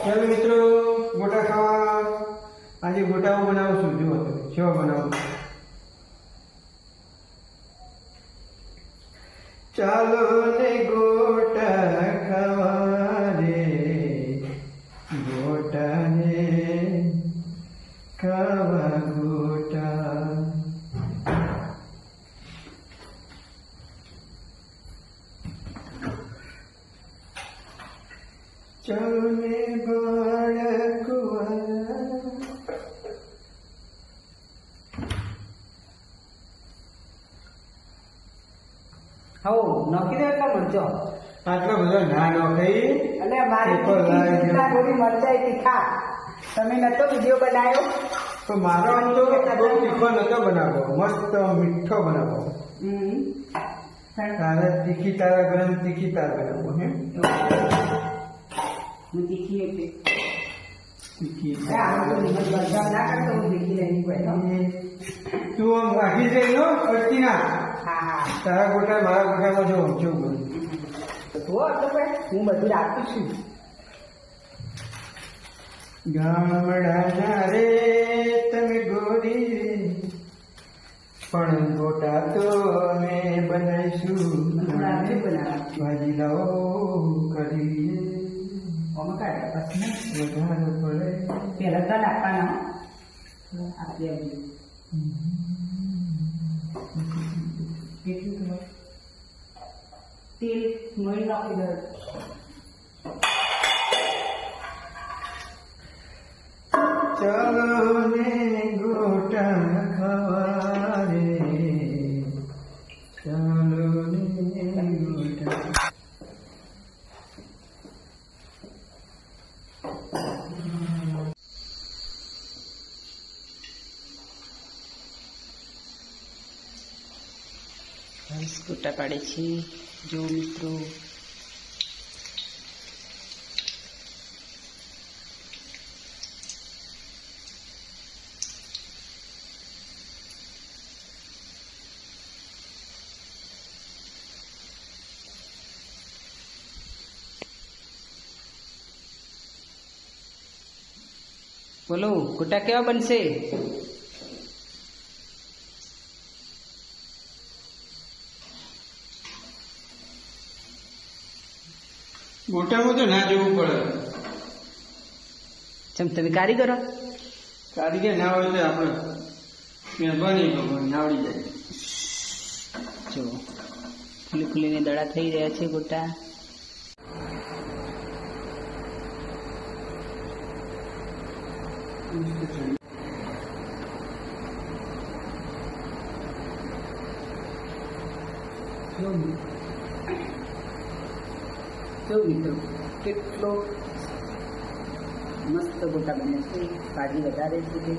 चलो मित्रों गोटा खावा आज गोटा बनावशुं जो केवा बनावुं चालो ने गोटा खावा रे गोटा ने खावा गोटा चलो ने बाळकुआ હો નોકી દે એટલા મરચો આટલો બધો ના નોખાઈ અને મારી થોડી મરચાઈ તીખા તમે નતો વિડિયો બનાવ્યો તો મારો આમ તો બહુ તીખો નતો બનાવો મસ્ત મીઠો બનાવો તારે તીખી તારા ગરમ તીખી તારા બનાવો હે હું તીખી એટલે તીખી આ તો નિમક બધા ના કરતો હું તીખી લઈને ગયો તું આમ રાખી દે નો કરતી ના હા હા તારા ગોટા મારા ગોટામાં જો કેવું બને તો તો ભાઈ હું બધું રાખું છું ગામડાના રે તમે ગોરી પણ ગોટા તો અમે બનાવીશું ભાજી લાવો કરીએ ઓમાં કાઢે પછી વધારે પડે પહેલા તો નાખવાના આપી આવજો કેટલું તમારે તેલ મળી નાખી દો ચલો ને ગોટા ખાવા રે ચલો ને ગોટા ગોટા પાડે છે જો મિત્રો બોલો ગોટા કેવા બનશે ગોટામાં તો ના જવું પડે ચમ તમે કારીગરો કારીગર ના હોય તો આપણે મહેરબાની ભગવાન આવડી જાય જો ફૂલી ફૂલીને દડા થઈ રહ્યા છે ગોટા જો મિત્રો કેટલો મસ્ત ગોટા બને છે ભાજી વધારે છે